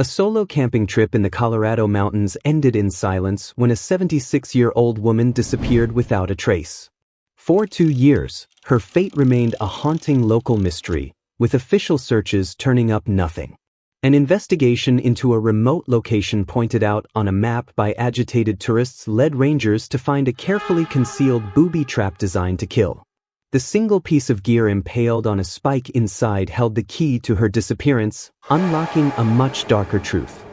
A solo camping trip in the Colorado mountains ended in silence when a 76-year-old woman disappeared without a trace. For 2 years, her fate remained a haunting local mystery, with official searches turning up nothing. An investigation into a remote location pointed out on a map by agitated tourists led rangers to find a carefully concealed booby trap designed to kill. The single piece of gear impaled on a spike inside held the key to her disappearance, unlocking a much darker truth.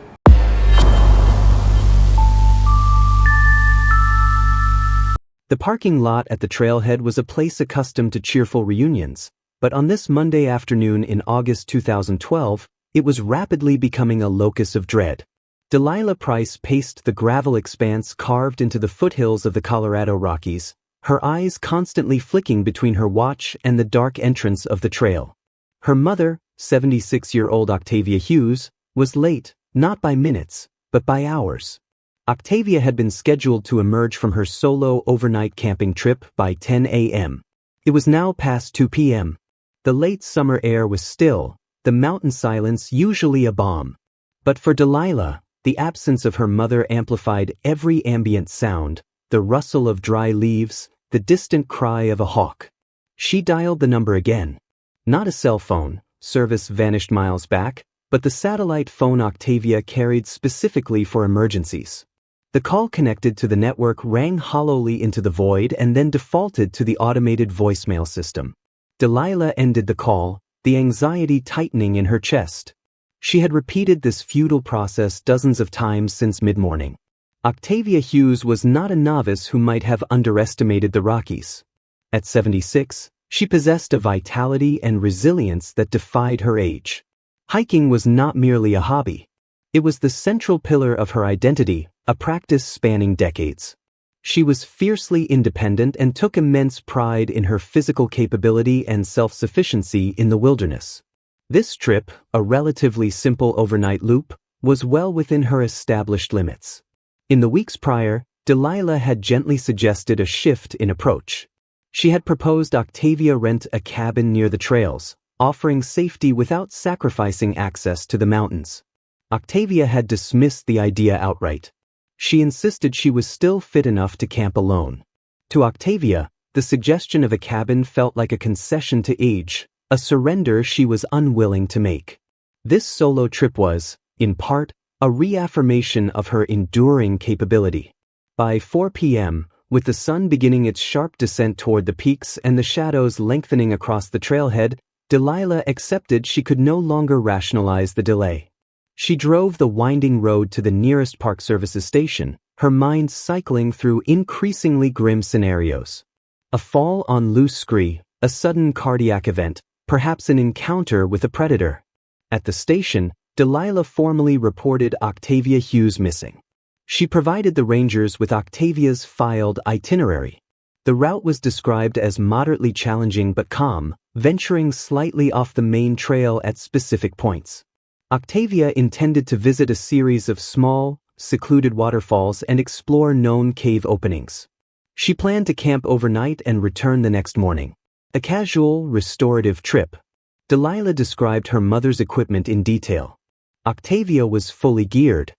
The parking lot at the trailhead was a place accustomed to cheerful reunions, but on this Monday afternoon in August 2012, it was rapidly becoming a locus of dread. Delilah Price paced the gravel expanse carved into the foothills of the Colorado Rockies, her eyes constantly flicking between her watch and the dark entrance of the trail. Her mother, 76-year-old Octavia Hughes, was late, not by minutes, but by hours. Octavia had been scheduled to emerge from her solo overnight camping trip by 10 a.m. It was now past 2 p.m. The late summer air was still, the mountain silence usually a balm. But for Delilah, the absence of her mother amplified every ambient sound, the rustle of dry leaves, the distant cry of a hawk. She dialed the number again. Not a cell phone, service vanished miles back, but the satellite phone Octavia carried specifically for emergencies. The call connected to the network rang hollowly into the void and then defaulted to the automated voicemail system. Delilah ended the call, the anxiety tightening in her chest. She had repeated this futile process dozens of times since mid-morning. Octavia Hughes was not a novice who might have underestimated the Rockies. At 76, she possessed a vitality and resilience that defied her age. Hiking was not merely a hobby. It was the central pillar of her identity, a practice spanning decades. She was fiercely independent and took immense pride in her physical capability and self-sufficiency in the wilderness. This trip, a relatively simple overnight loop, was well within her established limits. In the weeks prior, Delilah had gently suggested a shift in approach. She had proposed Octavia rent a cabin near the trails, offering safety without sacrificing access to the mountains. Octavia had dismissed the idea outright. She insisted she was still fit enough to camp alone. To Octavia, the suggestion of a cabin felt like a concession to age, a surrender she was unwilling to make. This solo trip was, in part, a reaffirmation of her enduring capability. By 4 p.m., with the sun beginning its sharp descent toward the peaks and the shadows lengthening across the trailhead, Delilah accepted she could no longer rationalize the delay. She drove the winding road to the nearest Park Services station, her mind cycling through increasingly grim scenarios. A fall on loose scree, a sudden cardiac event, perhaps an encounter with a predator. At the station, Delilah formally reported Octavia Hughes missing. She provided the rangers with Octavia's filed itinerary. The route was described as moderately challenging but calm, venturing slightly off the main trail at specific points. Octavia intended to visit a series of small, secluded waterfalls and explore known cave openings. She planned to camp overnight and return the next morning. A casual, restorative trip. Delilah described her mother's equipment in detail. Octavia was fully geared.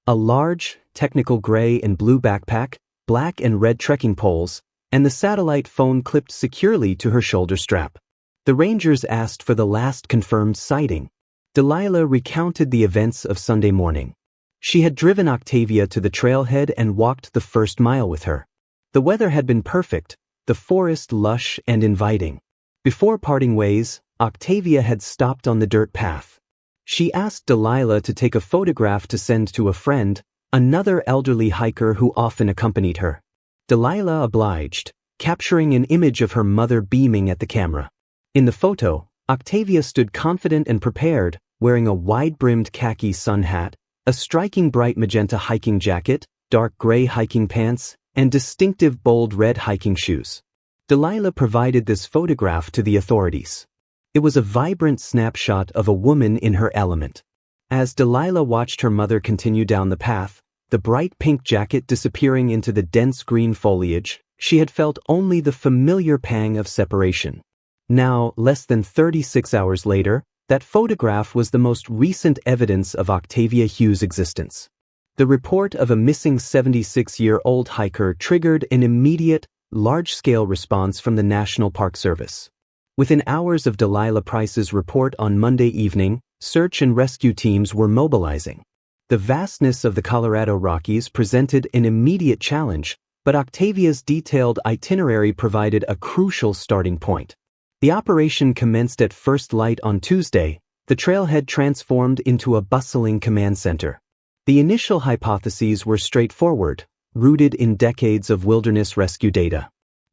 A large, technical gray and blue backpack, black and red trekking poles, and the satellite phone clipped securely to her shoulder strap. The rangers asked for the last confirmed sighting. Delilah recounted the events of Sunday morning. She had driven Octavia to the trailhead and walked the first mile with her. The weather had been perfect, the forest lush and inviting. Before parting ways, Octavia had stopped on the dirt path. She asked Delilah to take a photograph to send to a friend, another elderly hiker who often accompanied her. Delilah obliged, capturing an image of her mother beaming at the camera. In the photo, Octavia stood confident and prepared, wearing a wide-brimmed khaki sun hat, a striking bright magenta hiking jacket, dark gray hiking pants, and distinctive bold red hiking shoes. Delilah provided this photograph to the authorities. It was a vibrant snapshot of a woman in her element. As Delilah watched her mother continue down the path, the bright pink jacket disappearing into the dense green foliage, she had felt only the familiar pang of separation. Now, less than 36 hours later, That photograph was the most recent evidence of Octavia Hughes' existence. The report of a missing 76-year-old hiker triggered an immediate, large-scale response from the National Park Service. Within hours of Delilah Price's report on Monday evening, search and rescue teams were mobilizing. The vastness of the Colorado Rockies presented an immediate challenge, but Octavia's detailed itinerary provided a crucial starting point. The operation commenced at first light on Tuesday. The trailhead transformed into a bustling command center. The initial hypotheses were straightforward, rooted in decades of wilderness rescue data.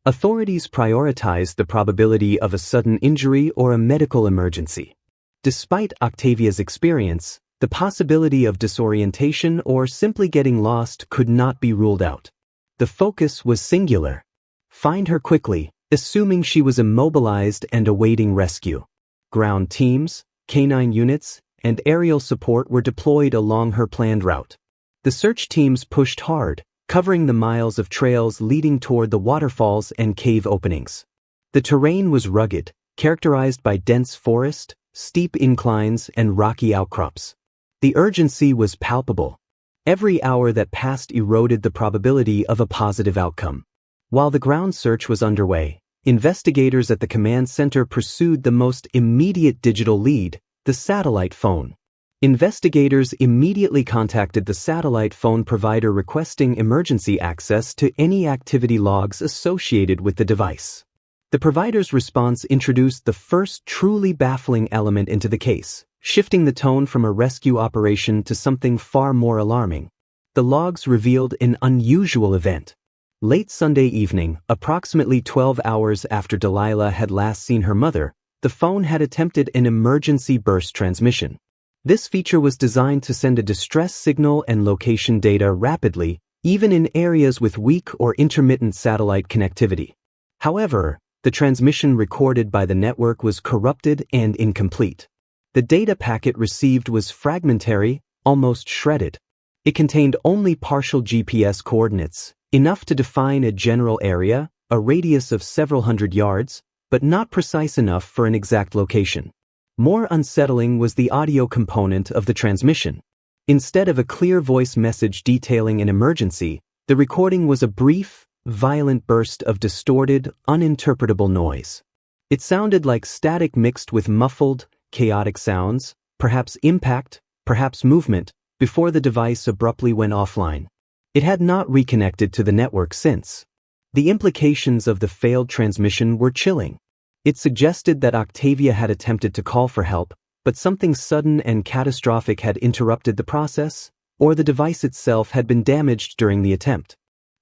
Authorities prioritized the probability of a sudden injury or a medical emergency. Despite Octavia's experience, the possibility of disorientation or simply getting lost could not be ruled out. The focus was singular. Find her quickly, assuming she was immobilized and awaiting rescue. Ground teams, canine units, and aerial support were deployed along her planned route. The search teams pushed hard, covering the miles of trails leading toward the waterfalls and cave openings. The terrain was rugged, characterized by dense forest, steep inclines, and rocky outcrops. The urgency was palpable. Every hour that passed eroded the probability of a positive outcome. While the ground search was underway, investigators at the command center pursued the most immediate digital lead, the satellite phone. Investigators immediately contacted the satellite phone provider requesting emergency access to any activity logs associated with the device. The provider's response introduced the first truly baffling element into the case, shifting the tone from a rescue operation to something far more alarming. The logs revealed an unusual event. Late Sunday evening, approximately 12 hours after Delilah had last seen her mother, the phone had attempted an emergency burst transmission. This feature was designed to send a distress signal and location data rapidly, even in areas with weak or intermittent satellite connectivity. However, the transmission recorded by the network was corrupted and incomplete. The data packet received was fragmentary, almost shredded. It contained only partial GPS coordinates, enough to define a general area, a radius of several hundred yards, but not precise enough for an exact location. More unsettling was the audio component of the transmission. Instead of a clear voice message detailing an emergency, the recording was a brief, violent burst of distorted, uninterpretable noise. It sounded like static mixed with muffled, chaotic sounds, perhaps impact, perhaps movement, before the device abruptly went offline. It had not reconnected to the network since. The implications of the failed transmission were chilling. It suggested that Octavia had attempted to call for help, but something sudden and catastrophic had interrupted the process, or the device itself had been damaged during the attempt.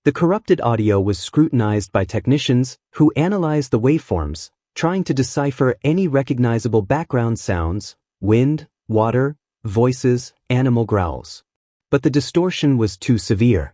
The corrupted audio was scrutinized by technicians who analyzed the waveforms, trying to decipher any recognizable background sounds, wind, water, voices, animal growls. But the distortion was too severe.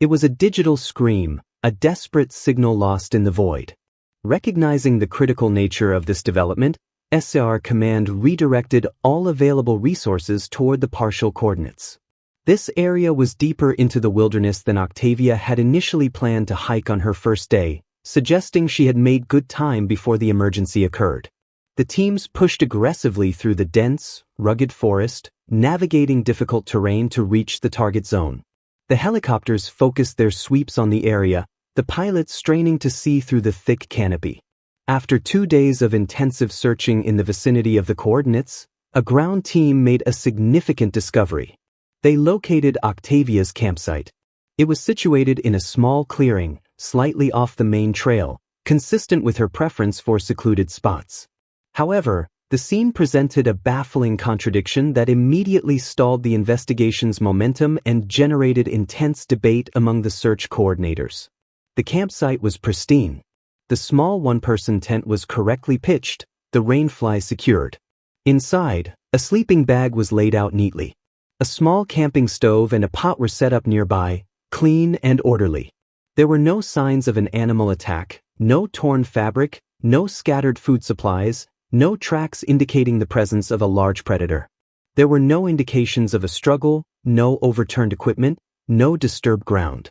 It was a digital scream, a desperate signal lost in the void. Recognizing the critical nature of this development, SAR Command redirected all available resources toward the partial coordinates. This area was deeper into the wilderness than Octavia had initially planned to hike on her first day, suggesting she had made good time before the emergency occurred. The teams pushed aggressively through the dense, rugged forest, navigating difficult terrain to reach the target zone. The helicopters focused their sweeps on the area, the pilots straining to see through the thick canopy. After 2 days of intensive searching in the vicinity of the coordinates, a ground team made a significant discovery. They located Octavia's campsite. It was situated in a small clearing, slightly off the main trail, consistent with her preference for secluded spots. However, the scene presented a baffling contradiction that immediately stalled the investigation's momentum and generated intense debate among the search coordinators. The campsite was pristine. The small one-person tent was correctly pitched, the rainfly secured. Inside, a sleeping bag was laid out neatly. A small camping stove and a pot were set up nearby, clean and orderly. There were no signs of an animal attack, no torn fabric, no scattered food supplies, no tracks indicating the presence of a large predator. There were no indications of a struggle, no overturned equipment, no disturbed ground.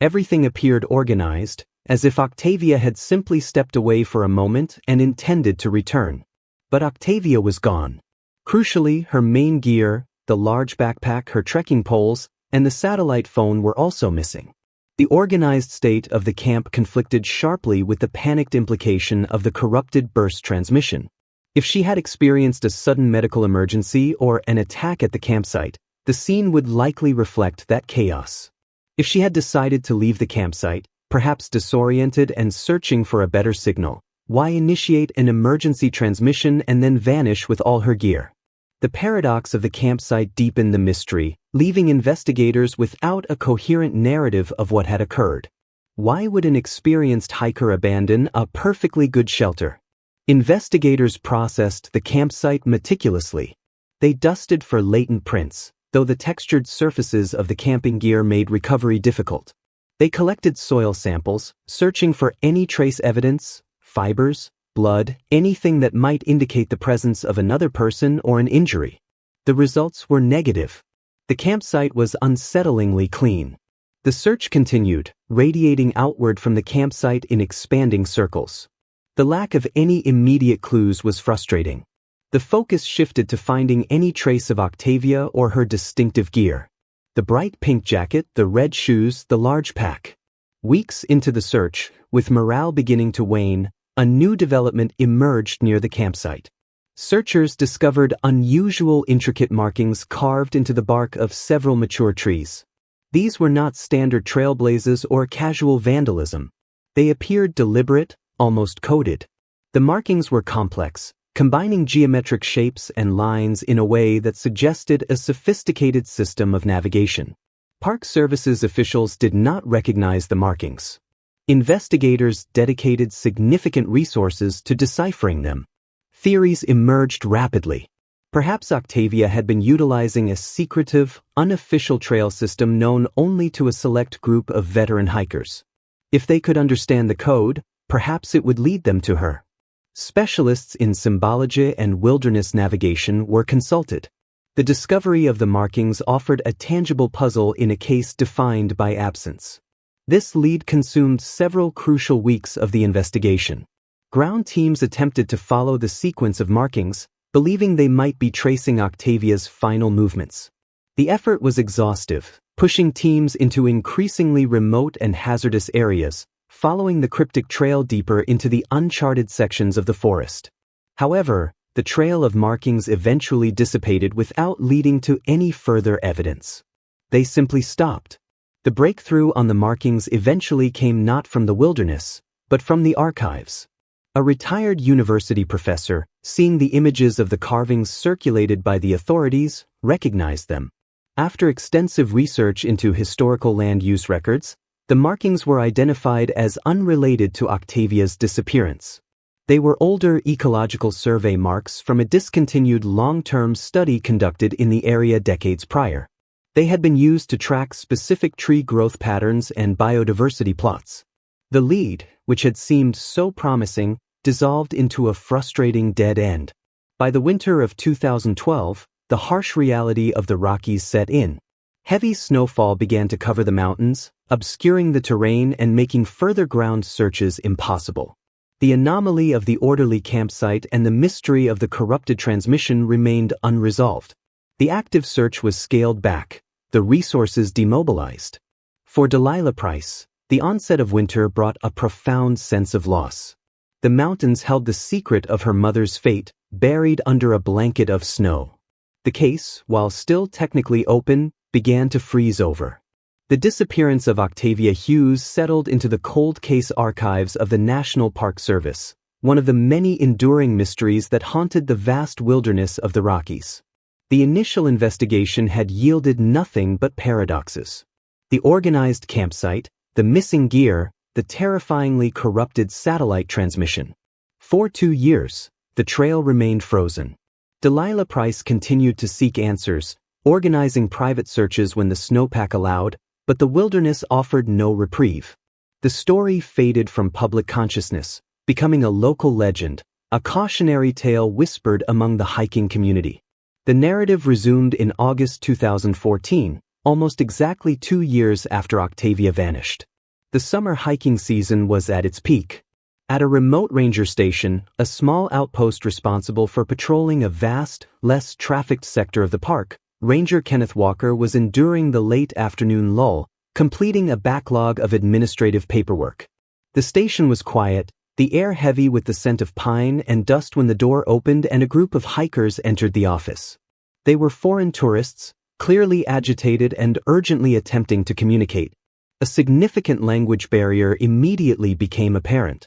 Everything appeared organized, as if Octavia had simply stepped away for a moment and intended to return. But Octavia was gone. Crucially, her main gear, the large backpack, her trekking poles, and the satellite phone were also missing. The organized state of the camp conflicted sharply with the panicked implication of the corrupted burst transmission. If she had experienced a sudden medical emergency or an attack at the campsite, the scene would likely reflect that chaos. If she had decided to leave the campsite, perhaps disoriented and searching for a better signal, why initiate an emergency transmission and then vanish with all her gear? The paradox of the campsite deepened the mystery, leaving investigators without a coherent narrative of what had occurred. Why would an experienced hiker abandon a perfectly good shelter? Investigators processed the campsite meticulously. They dusted for latent prints, though the textured surfaces of the camping gear made recovery difficult. They collected soil samples, searching for any trace evidence, fibers, blood, anything that might indicate the presence of another person or an injury. The results were negative. The campsite was unsettlingly clean. The search continued, radiating outward from the campsite in expanding circles. The lack of any immediate clues was frustrating. The focus shifted to finding any trace of Octavia or her distinctive gear. The bright pink jacket, the red shoes, the large pack. Weeks into the search, with morale beginning to wane, a new development emerged near the campsite. Searchers discovered unusual intricate markings carved into the bark of several mature trees. These were not standard trailblazes or casual vandalism. They appeared deliberate, almost coded. The markings were complex, combining geometric shapes and lines in a way that suggested a sophisticated system of navigation. Park Service's officials did not recognize the markings. Investigators dedicated significant resources to deciphering them. Theories emerged rapidly. Perhaps Octavia had been utilizing a secretive, unofficial trail system known only to a select group of veteran hikers. If they could understand the code, perhaps it would lead them to her. Specialists in symbology and wilderness navigation were consulted. The discovery of the markings offered a tangible puzzle in a case defined by absence. This lead consumed several crucial weeks of the investigation. Ground teams attempted to follow the sequence of markings, believing they might be tracing Octavia's final movements. The effort was exhaustive, pushing teams into increasingly remote and hazardous areas, following the cryptic trail deeper into the uncharted sections of the forest. However, the trail of markings eventually dissipated without leading to any further evidence. They simply stopped. The breakthrough on the markings eventually came not from the wilderness, but from the archives. A retired university professor, seeing the images of the carvings circulated by the authorities, recognized them. After extensive research into historical land use records, the markings were identified as unrelated to Octavia's disappearance. They were older ecological survey marks from a discontinued long-term study conducted in the area decades prior. They had been used to track specific tree growth patterns and biodiversity plots. The lead, which had seemed so promising, dissolved into a frustrating dead end. By the winter of 2012, the harsh reality of the Rockies set in. Heavy snowfall began to cover the mountains, obscuring the terrain and making further ground searches impossible. The anomaly of the orderly campsite and the mystery of the corrupted transmission remained unresolved. The active search was scaled back, the resources demobilized. For Delilah Price, the onset of winter brought a profound sense of loss. The mountains held the secret of her mother's fate, buried under a blanket of snow. The case, while still technically open, began to freeze over. The disappearance of Octavia Hughes settled into the cold case archives of the National Park Service, one of the many enduring mysteries that haunted the vast wilderness of the Rockies. The initial investigation had yielded nothing but paradoxes. The organized campsite, the missing gear, the terrifyingly corrupted satellite transmission. For 2 years, the trail remained frozen. Delilah Price continued to seek answers, organizing private searches when the snowpack allowed, but the wilderness offered no reprieve. The story faded from public consciousness, becoming a local legend, a cautionary tale whispered among the hiking community. The narrative resumed in August 2014, almost exactly 2 years after Octavia vanished. The summer hiking season was at its peak. At a remote ranger station, a small outpost responsible for patrolling a vast, less trafficked sector of the park, Ranger Kenneth Walker was enduring the late afternoon lull, completing a backlog of administrative paperwork. The station was quiet, the air heavy with the scent of pine and dust when the door opened and a group of hikers entered the office. They were foreign tourists, clearly agitated and urgently attempting to communicate. A significant language barrier immediately became apparent.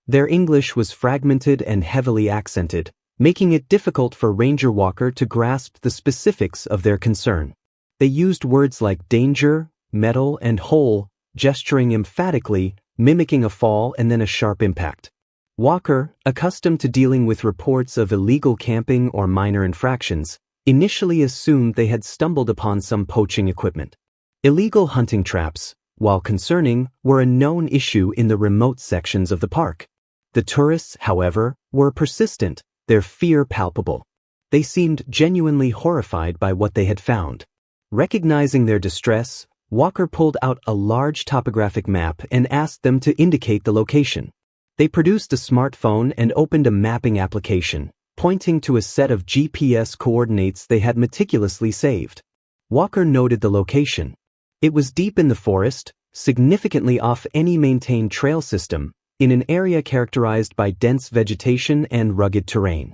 Their English was fragmented and heavily accented, making it difficult for Ranger Walker to grasp the specifics of their concern. They used words like danger, metal, and hole, gesturing emphatically, mimicking a fall and then a sharp impact. Walker, accustomed to dealing with reports of illegal camping or minor infractions, initially assumed they had stumbled upon some poaching equipment. Illegal hunting traps, while concerning, were a known issue in the remote sections of the park. The tourists, however, were persistent, their fear palpable. They seemed genuinely horrified by what they had found. Recognizing their distress, Walker pulled out a large topographic map and asked them to indicate the location. They produced a smartphone and opened a mapping application, pointing to a set of GPS coordinates they had meticulously saved. Walker noted the location. It was deep in the forest, significantly off any maintained trail system, in an area characterized by dense vegetation and rugged terrain.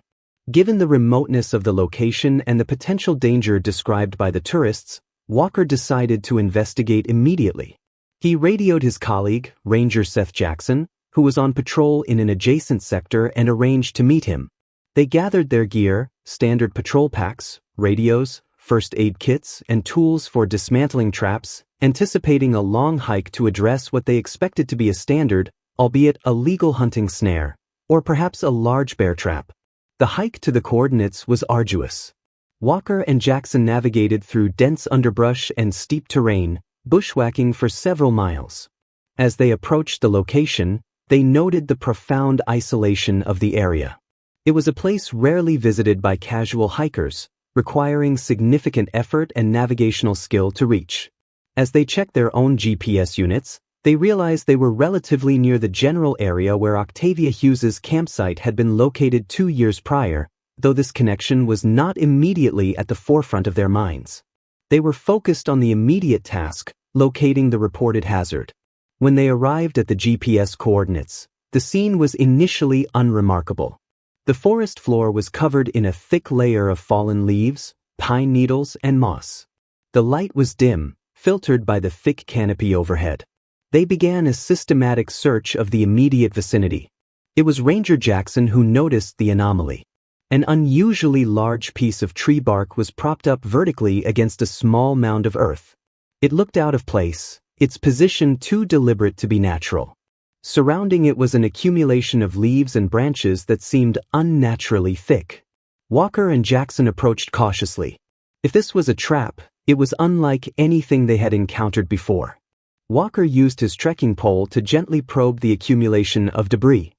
Given the remoteness of the location and the potential danger described by the tourists, Walker decided to investigate immediately. He radioed his colleague, Ranger Seth Jackson, who was on patrol in an adjacent sector, and arranged to meet him. They gathered their gear, standard patrol packs, radios, first aid kits, and tools for dismantling traps, anticipating a long hike to address what they expected to be a standard, albeit a legal hunting snare, or perhaps a large bear trap. The hike to the coordinates was arduous. Walker and Jackson navigated through dense underbrush and steep terrain, bushwhacking for several miles. As they approached the location, they noted the profound isolation of the area. It was a place rarely visited by casual hikers, requiring significant effort and navigational skill to reach. As they checked their own GPS units, they realized they were relatively near the general area where Octavia Hughes's campsite had been located 2 years prior, though this connection was not immediately at the forefront of their minds. They were focused on the immediate task, locating the reported hazard. When they arrived at the GPS coordinates, the scene was initially unremarkable. The forest floor was covered in a thick layer of fallen leaves, pine needles, and moss. The light was dim, filtered by the thick canopy overhead. They began a systematic search of the immediate vicinity. It was Ranger Jackson who noticed the anomaly. An unusually large piece of tree bark was propped up vertically against a small mound of earth. It looked out of place, its position too deliberate to be natural. Surrounding it was an accumulation of leaves and branches that seemed unnaturally thick. Walker and Jackson approached cautiously. If this was a trap, it was unlike anything they had encountered before. Walker used his trekking pole to gently probe the accumulation of debris.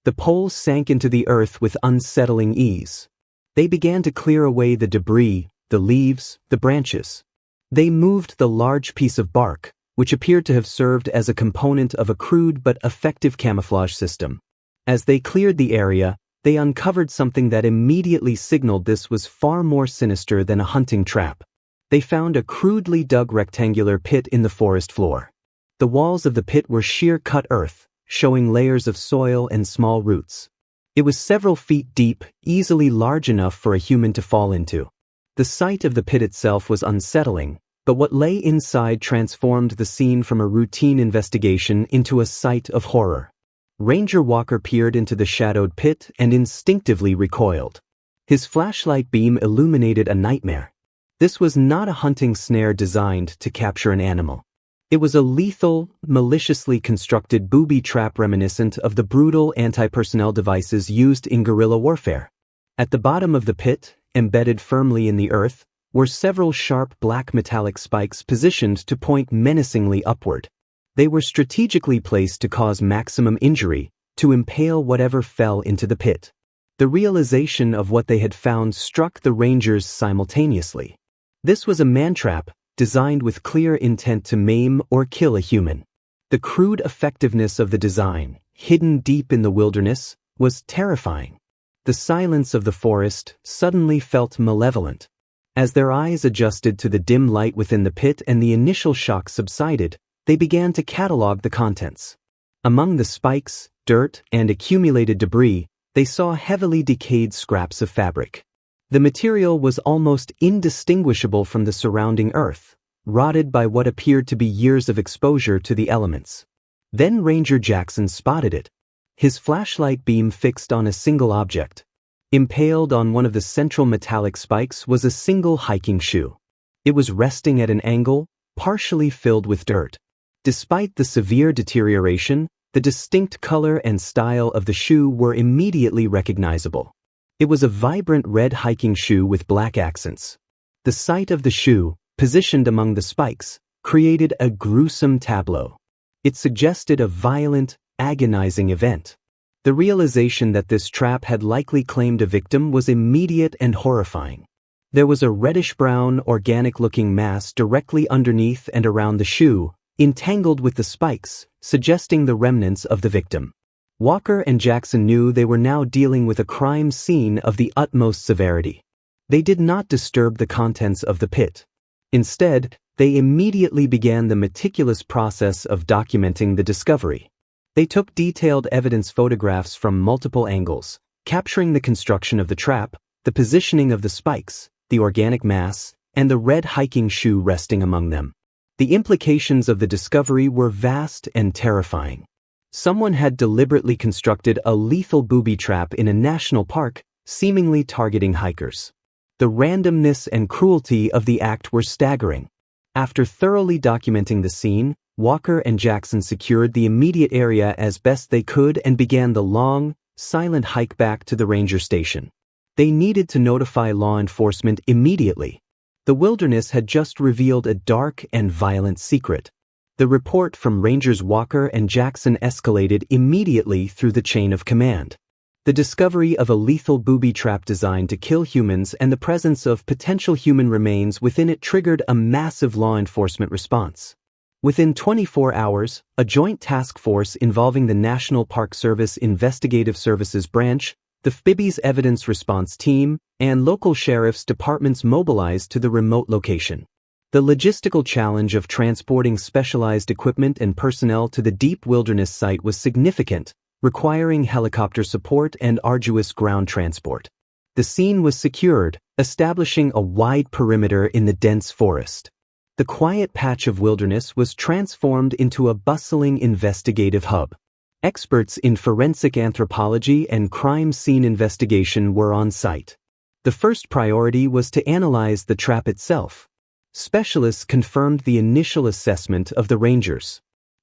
The pole sank into the earth with unsettling ease. They began to clear away the debris, the leaves, the branches. They moved the large piece of bark, which appeared to have served as a component of a crude but effective camouflage system. As they cleared the area, they uncovered something that immediately signaled this was far more sinister than a hunting trap. They found a crudely dug rectangular pit in the forest floor. The walls of the pit were sheer-cut earth, showing layers of soil and small roots. It was several feet deep, easily large enough for a human to fall into. The sight of the pit itself was unsettling, but what lay inside transformed the scene from a routine investigation into a sight of horror. Ranger Walker peered into the shadowed pit and instinctively recoiled. His flashlight beam illuminated a nightmare. This was not a hunting snare designed to capture an animal. It was a lethal, maliciously constructed booby trap reminiscent of the brutal anti-personnel devices used in guerrilla warfare. At the bottom of the pit, embedded firmly in the earth, were several sharp black metallic spikes positioned to point menacingly upward. They were strategically placed to cause maximum injury, to impale whatever fell into the pit. The realization of what they had found struck the Rangers simultaneously. This was a man-trap, designed with clear intent to maim or kill a human. The crude effectiveness of the design, hidden deep in the wilderness, was terrifying. The silence of the forest suddenly felt malevolent. As their eyes adjusted to the dim light within the pit and the initial shock subsided, they began to catalog the contents. Among the spikes, dirt, and accumulated debris, they saw heavily decayed scraps of fabric. The material was almost indistinguishable from the surrounding earth, rotted by what appeared to be years of exposure to the elements. Then Ranger Jackson spotted it. His flashlight beam fixed on a single object. Impaled on one of the central metallic spikes was a single hiking shoe. It was resting at an angle, partially filled with dirt. Despite the severe deterioration, the distinct color and style of the shoe were immediately recognizable. It was a vibrant red hiking shoe with black accents. The sight of the shoe, positioned among the spikes, created a gruesome tableau. It suggested a violent, agonizing event. The realization that this trap had likely claimed a victim was immediate and horrifying. There was a reddish-brown, organic-looking mass directly underneath and around the shoe, entangled with the spikes, suggesting the remnants of the victim. Walker and Jackson knew they were now dealing with a crime scene of the utmost severity. They did not disturb the contents of the pit. Instead, they immediately began the meticulous process of documenting the discovery. They took detailed evidence photographs from multiple angles, capturing the construction of the trap, the positioning of the spikes, the organic mass, and the red hiking shoe resting among them. The implications of the discovery were vast and terrifying. Someone had deliberately constructed a lethal booby trap in a national park, seemingly targeting hikers. The randomness and cruelty of the act were staggering. After thoroughly documenting the scene, Walker and Jackson secured the immediate area as best they could and began the long, silent hike back to the ranger station. They needed to notify law enforcement immediately. The wilderness had just revealed a dark and violent secret. The report from Rangers Walker and Jackson escalated immediately through the chain of command. The discovery of a lethal booby trap designed to kill humans and the presence of potential human remains within it triggered a massive law enforcement response. Within 24 hours, a joint task force involving the National Park Service Investigative Services Branch, the FBI's Evidence Response Team, and local sheriff's departments mobilized to the remote location. The logistical challenge of transporting specialized equipment and personnel to the deep wilderness site was significant, requiring helicopter support and arduous ground transport. The scene was secured, establishing a wide perimeter in the dense forest. The quiet patch of wilderness was transformed into a bustling investigative hub. Experts in forensic anthropology and crime scene investigation were on site. The first priority was to analyze the trap itself. Specialists confirmed the initial assessment of the rangers.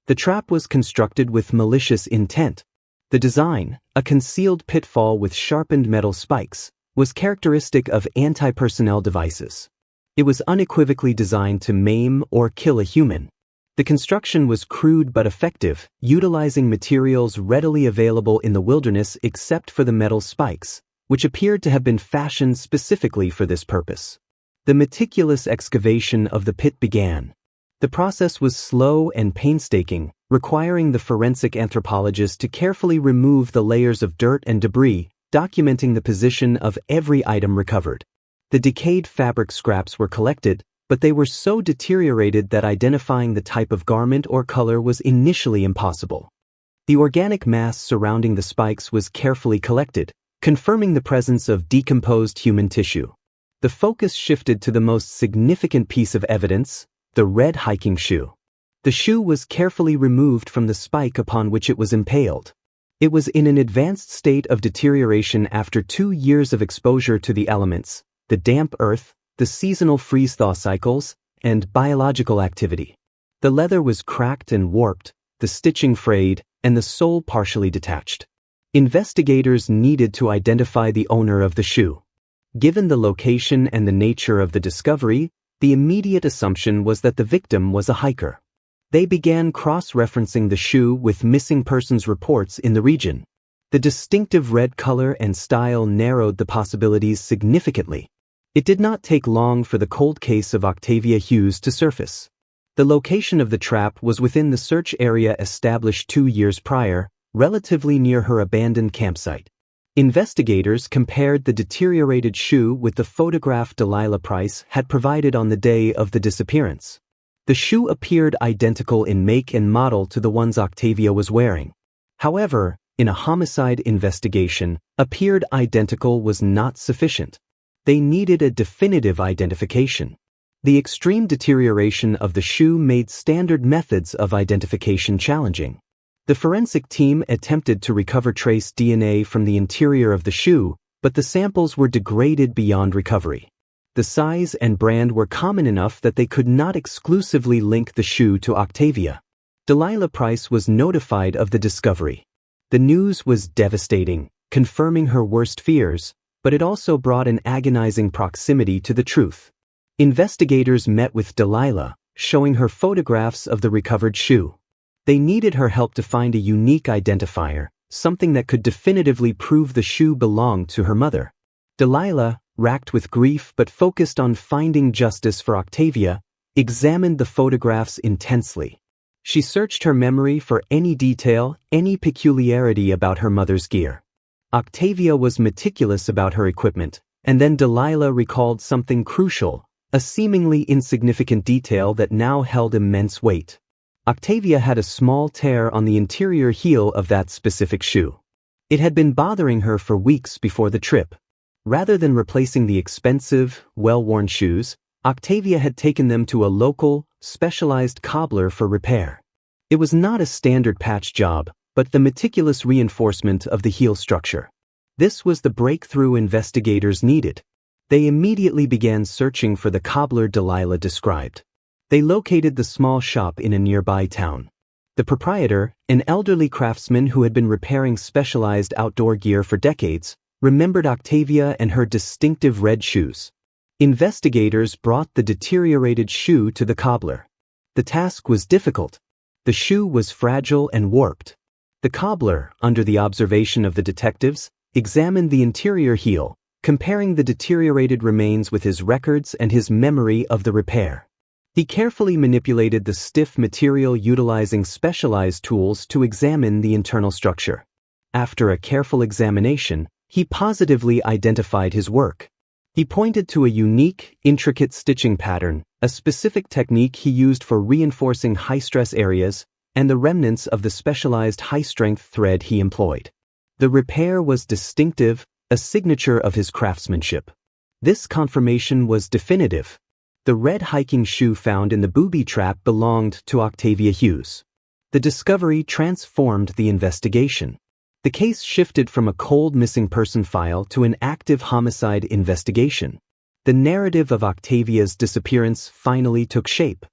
The trap was constructed with malicious intent. The design, a concealed pitfall with sharpened metal spikes, was characteristic of anti-personnel devices. It was unequivocally designed to maim or kill a human. The construction was crude but effective, utilizing materials readily available in the wilderness except for the metal spikes, which appeared to have been fashioned specifically for this purpose. The meticulous excavation of the pit began. The process was slow and painstaking, requiring the forensic anthropologist to carefully remove the layers of dirt and debris, documenting the position of every item recovered. The decayed fabric scraps were collected, but they were so deteriorated that identifying the type of garment or color was initially impossible. The organic mass surrounding the spikes was carefully collected, confirming the presence of decomposed human tissue. The focus shifted to the most significant piece of evidence, the red hiking shoe. The shoe was carefully removed from the spike upon which it was impaled. It was in an advanced state of deterioration after 2 years of exposure to the elements, the damp earth, the seasonal freeze-thaw cycles, and biological activity. The leather was cracked and warped, the stitching frayed, and the sole partially detached. Investigators needed to identify the owner of the shoe. Given the location and the nature of the discovery, the immediate assumption was that the victim was a hiker. They began cross-referencing the shoe with missing persons reports in the region. The distinctive red color and style narrowed the possibilities significantly. It did not take long for the cold case of Octavia Hughes to surface. The location of the trap was within the search area established 2 years prior, relatively near her abandoned campsite. Investigators compared the deteriorated shoe with the photograph Delilah Price had provided on the day of the disappearance. The shoe appeared identical in make and model to the ones Octavia was wearing. However, in a homicide investigation, appeared identical was not sufficient. They needed a definitive identification. The extreme deterioration of the shoe made standard methods of identification challenging. The forensic team attempted to recover trace DNA from the interior of the shoe, but the samples were degraded beyond recovery. The size and brand were common enough that they could not exclusively link the shoe to Octavia. Delilah Price was notified of the discovery. The news was devastating, confirming her worst fears, but it also brought an agonizing proximity to the truth. Investigators met with Delilah, showing her photographs of the recovered shoe. They needed her help to find a unique identifier, something that could definitively prove the shoe belonged to her mother. Delilah, racked with grief but focused on finding justice for Octavia, examined the photographs intensely. She searched her memory for any detail, any peculiarity about her mother's gear. Octavia was meticulous about her equipment, and then Delilah recalled something crucial, a seemingly insignificant detail that now held immense weight. Octavia had a small tear on the interior heel of that specific shoe. It had been bothering her for weeks before the trip. Rather than replacing the expensive, well-worn shoes, Octavia had taken them to a local, specialized cobbler for repair. It was not a standard patch job, but the meticulous reinforcement of the heel structure. This was the breakthrough investigators needed. They immediately began searching for the cobbler Delilah described. They located the small shop in a nearby town. The proprietor, an elderly craftsman who had been repairing specialized outdoor gear for decades, remembered Octavia and her distinctive red shoes. Investigators brought the deteriorated shoe to the cobbler. The task was difficult. The shoe was fragile and warped. The cobbler, under the observation of the detectives, examined the interior heel, comparing the deteriorated remains with his records and his memory of the repair. He carefully manipulated the stiff material utilizing specialized tools to examine the internal structure. After a careful examination, he positively identified his work. He pointed to a unique, intricate stitching pattern, a specific technique he used for reinforcing high-stress areas, and the remnants of the specialized high-strength thread he employed. The repair was distinctive, a signature of his craftsmanship. This confirmation was definitive. The red hiking shoe found in the Booby trap belonged to Octavia Hughes. The discovery transformed the investigation. The case shifted from a cold missing person file to an active homicide investigation. The narrative of Octavia's disappearance finally took shape.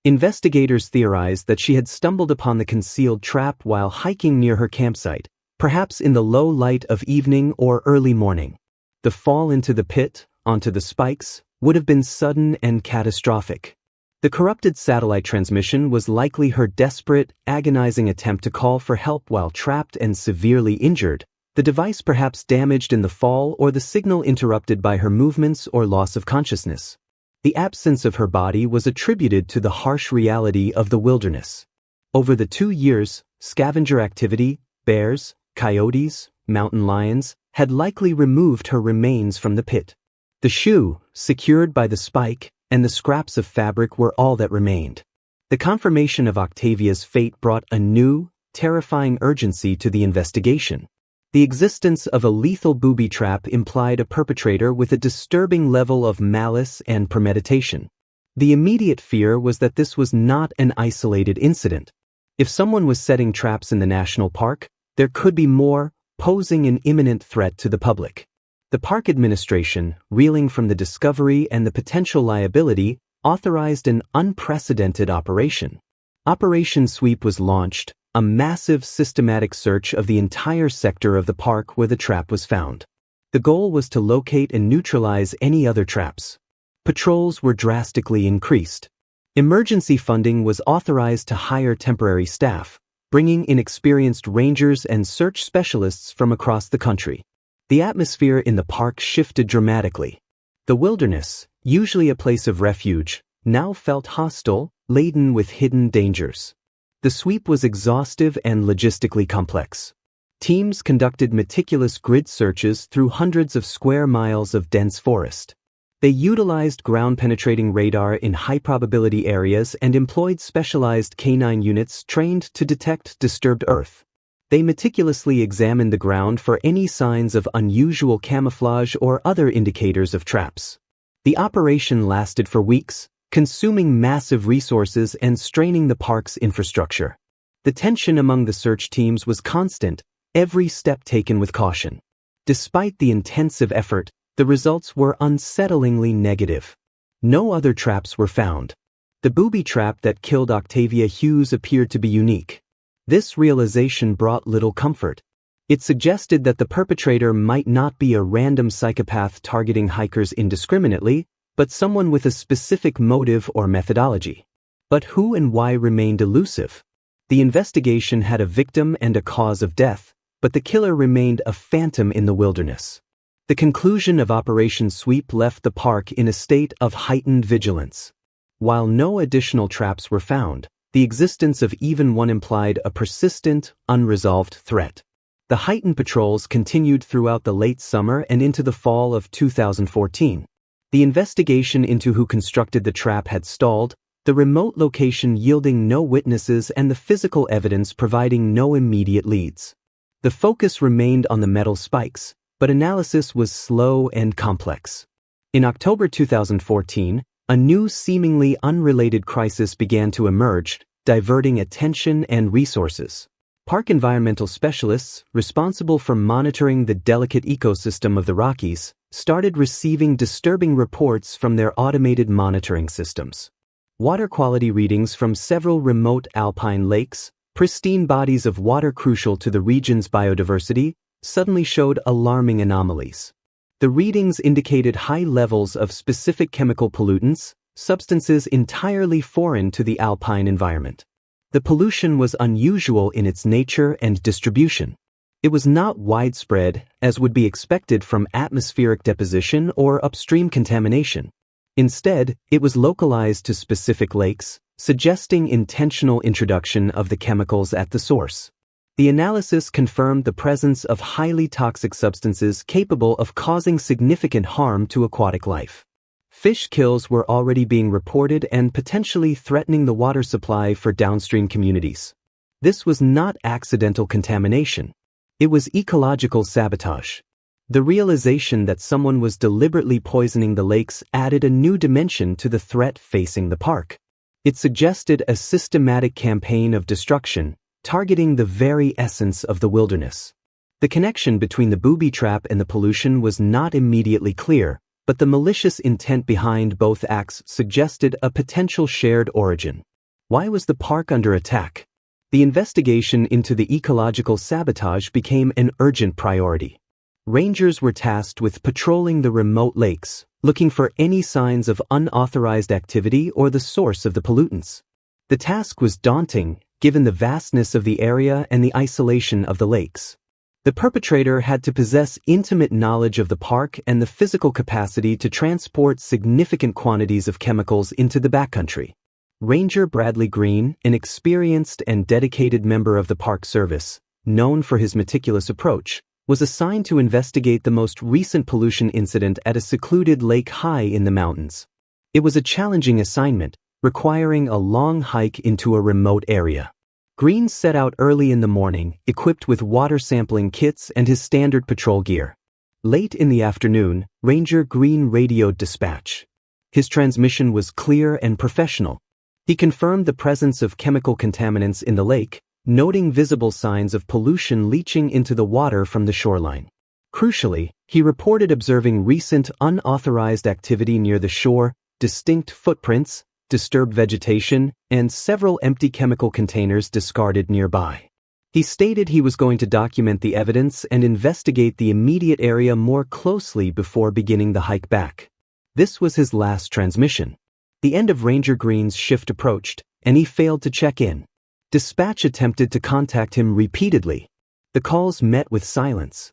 Investigators theorized that she had stumbled upon the concealed trap while hiking near her campsite, perhaps in the low light of evening or early morning. The fall into the pit, onto the spikes, would have been sudden and catastrophic. The corrupted satellite transmission was likely her desperate, agonizing attempt to call for help while trapped and severely injured, the device perhaps damaged in the fall or the signal interrupted by her movements or loss of consciousness. The absence of her body was attributed to the harsh reality of the wilderness. Over the 2 years, scavenger activity, bears, coyotes, mountain lions, had likely removed her remains from the pit. The shoe, secured by the spike, and the scraps of fabric were all that remained. The confirmation of Octavia's fate brought a new, terrifying urgency to the investigation. The existence of a lethal booby trap implied a perpetrator with a disturbing level of malice and premeditation. The immediate fear was that this was not an isolated incident. If someone was setting traps in the national park, there could be more, posing an imminent threat to the public. The park administration, reeling from the discovery and the potential liability, authorized an unprecedented operation. Operation Sweep was launched, a massive systematic search of the entire sector of the park where the trap was found. The goal was to locate and neutralize any other traps. Patrols were drastically increased. Emergency funding was authorized to hire temporary staff, bringing in experienced rangers and search specialists from across the country. The atmosphere in the park shifted dramatically. The wilderness, usually a place of refuge, now felt hostile, laden with hidden dangers. The sweep was exhaustive and logistically complex. Teams conducted meticulous grid searches through hundreds of square miles of dense forest. They utilized ground-penetrating radar in high-probability areas and employed specialized canine units trained to detect disturbed earth. They meticulously examined the ground for any signs of unusual camouflage or other indicators of traps. The operation lasted for weeks, consuming massive resources and straining the park's infrastructure. The tension among the search teams was constant, every step taken with caution. Despite the intensive effort, the results were unsettlingly negative. No other traps were found. The Booby trap that killed Octavia Hughes appeared to be unique. This realization brought little comfort. It suggested that the perpetrator might not be a random psychopath targeting hikers indiscriminately, but someone with a specific motive or methodology. But who and why remained elusive? The investigation had a victim and a cause of death, but the killer remained a phantom in the wilderness. The conclusion of Operation Sweep left the park in a state of heightened vigilance. While no additional traps were found, the existence of even one implied a persistent, unresolved threat. The heightened patrols continued throughout the late summer and into the fall of 2014. The investigation into who constructed the trap had stalled, the remote location yielding no witnesses and the physical evidence providing no immediate leads. The focus remained on the metal spikes, but analysis was slow and complex. In October 2014, a new seemingly unrelated crisis began to emerge, diverting attention and resources. Park environmental specialists, responsible for monitoring the delicate ecosystem of the Rockies, started receiving disturbing reports from their automated monitoring systems. Water quality readings from several remote alpine lakes, pristine bodies of water crucial to the region's biodiversity, suddenly showed alarming anomalies. The readings indicated high levels of specific chemical pollutants, substances entirely foreign to the alpine environment. The pollution was unusual in its nature and distribution. It was not widespread, as would be expected from atmospheric deposition or upstream contamination. Instead, it was localized to specific lakes, suggesting intentional introduction of the chemicals at the source. The analysis confirmed the presence of highly toxic substances capable of causing significant harm to aquatic life. Fish kills were already being reported and potentially threatening the water supply for downstream communities. This was not accidental contamination. It was ecological sabotage. The realization that someone was deliberately poisoning the lakes added a new dimension to the threat facing the park. It suggested a systematic campaign of destruction, targeting the very essence of the wilderness. The connection between the booby trap and the pollution was not immediately clear, but the malicious intent behind both acts suggested a potential shared origin. Why was the park under attack? The investigation into the ecological sabotage became an urgent priority. Rangers were tasked with patrolling the remote lakes, looking for any signs of unauthorized activity or the source of the pollutants. The task was daunting, given the vastness of the area and the isolation of the lakes. The perpetrator had to possess intimate knowledge of the park and the physical capacity to transport significant quantities of chemicals into the backcountry. Ranger Bradley Green, an experienced and dedicated member of the Park Service, known for his meticulous approach, was assigned to investigate the most recent pollution incident at a secluded lake high in the mountains. It was a challenging assignment, requiring a long hike into a remote area. Green set out early in the morning, equipped with water sampling kits and his standard patrol gear. Late in the afternoon, Ranger Green radioed dispatch. His transmission was clear and professional. He confirmed the presence of chemical contaminants in the lake, noting visible signs of pollution leaching into the water from the shoreline. Crucially, he reported observing recent unauthorized activity near the shore, distinct footprints, disturbed vegetation, and several empty chemical containers discarded nearby. He stated he was going to document the evidence and investigate the immediate area more closely before beginning the hike back. This was his last transmission. The end of Ranger Green's shift approached, and he failed to check in. Dispatch attempted to contact him repeatedly. The calls met with silence.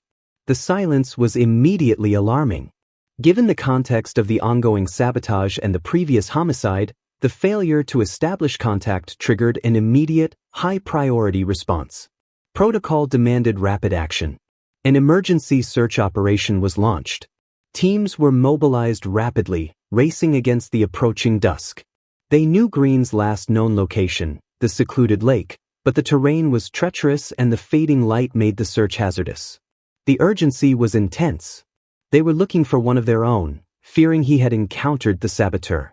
The silence was immediately alarming. Given the context of the ongoing sabotage and the previous homicide, The failure to establish contact triggered an immediate, high-priority response. Protocol demanded rapid action. An emergency search operation was launched. Teams were mobilized rapidly, racing against the approaching dusk. They knew Green's last known location, the secluded lake, but the terrain was treacherous and the fading light made the search hazardous. The urgency was intense. They were looking for one of their own, fearing he had encountered the saboteur.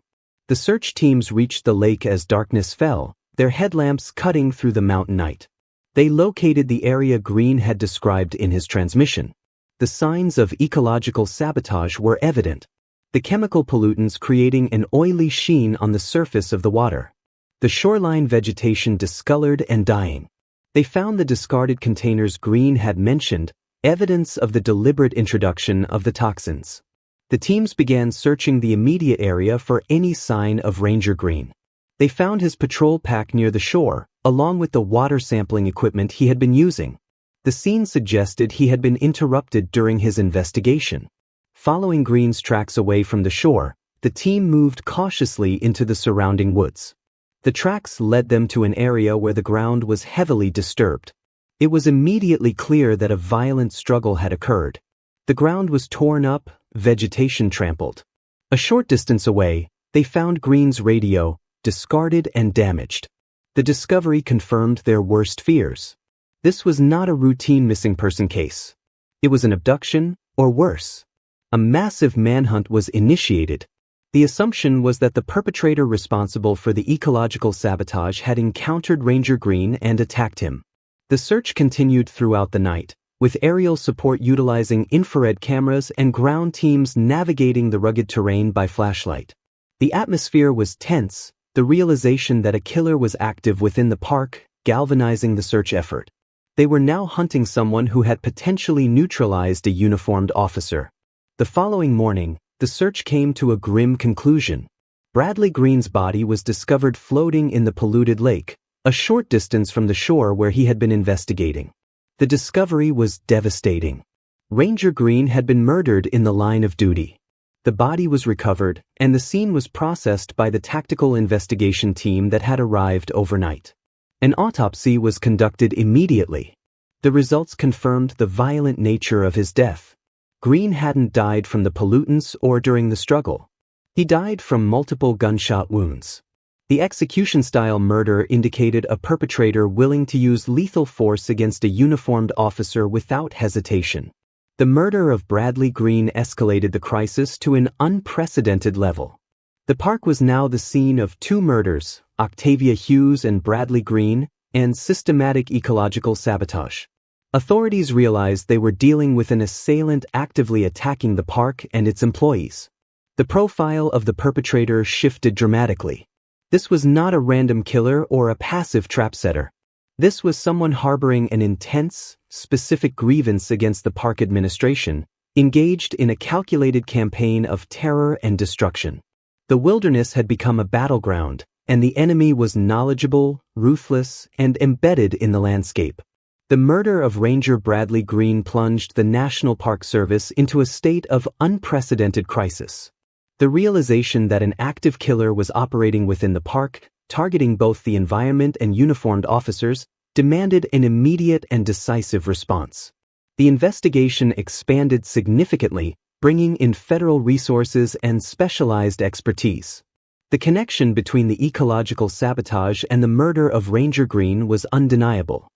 The search teams reached the lake as darkness fell, their headlamps cutting through the mountain night. They located the area Green had described in his transmission. The signs of ecological sabotage were evident. The chemical pollutants creating an oily sheen on the surface of the water. The shoreline vegetation discolored and dying. They found the discarded containers Green had mentioned, evidence of the deliberate introduction of the toxins. The teams began searching the immediate area for any sign of Ranger Green. They found his patrol pack near the shore, along with the water sampling equipment he had been using. The scene suggested he had been interrupted during his investigation. Following Green's tracks away from the shore, the team moved cautiously into the surrounding woods. The tracks led them to an area where the ground was heavily disturbed. It was immediately clear that a violent struggle had occurred. The ground was torn up, vegetation trampled. A short distance away, they found Green's radio, discarded and damaged. The discovery confirmed their worst fears. This was not a routine missing person case. It was an abduction, or worse. A massive manhunt was initiated. The assumption was that the perpetrator responsible for the ecological sabotage had encountered Ranger Green and attacked him. The search continued throughout the night, with aerial support utilizing infrared cameras and ground teams navigating the rugged terrain by flashlight. The atmosphere was tense, the realization that a killer was active within the park, galvanizing the search effort. They were now hunting someone who had potentially neutralized a uniformed officer. The following morning, the search came to a grim conclusion. Bradley Green's body was discovered floating in the polluted lake, a short distance from the shore where he had been investigating. The discovery was devastating. Ranger Green had been murdered in the line of duty. The body was recovered, and the scene was processed by the tactical investigation team that had arrived overnight. An autopsy was conducted immediately. The results confirmed the violent nature of his death. Green hadn't died from the pollutants or during the struggle. He died from multiple gunshot wounds. The execution-style murder indicated a perpetrator willing to use lethal force against a uniformed officer without hesitation. The murder of Bradley Green escalated the crisis to an unprecedented level. The park was now the scene of two murders, Octavia Hughes and Bradley Green, and systematic ecological sabotage. Authorities realized they were dealing with an assailant actively attacking the park and its employees. The profile of the perpetrator shifted dramatically. This was not a random killer or a passive trap setter. This was someone harboring an intense, specific grievance against the park administration, engaged in a calculated campaign of terror and destruction. The wilderness had become a battleground, and the enemy was knowledgeable, ruthless, and embedded in the landscape. The murder of Ranger Bradley Green plunged the National Park Service into a state of unprecedented crisis. The realization that an active killer was operating within the park, targeting both the environment and uniformed officers, demanded an immediate and decisive response. The investigation expanded significantly, bringing in federal resources and specialized expertise. The connection between the ecological sabotage and the murder of Ranger Green was undeniable.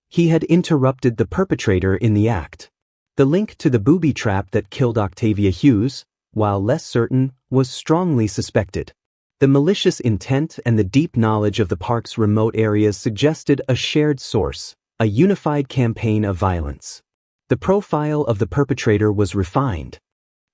He had interrupted the perpetrator in the act. The link to the booby trap that killed Octavia Hughes, while less certain, was strongly suspected. The malicious intent and the deep knowledge of the park's remote areas suggested a shared source, a unified campaign of violence. The profile of the perpetrator was refined.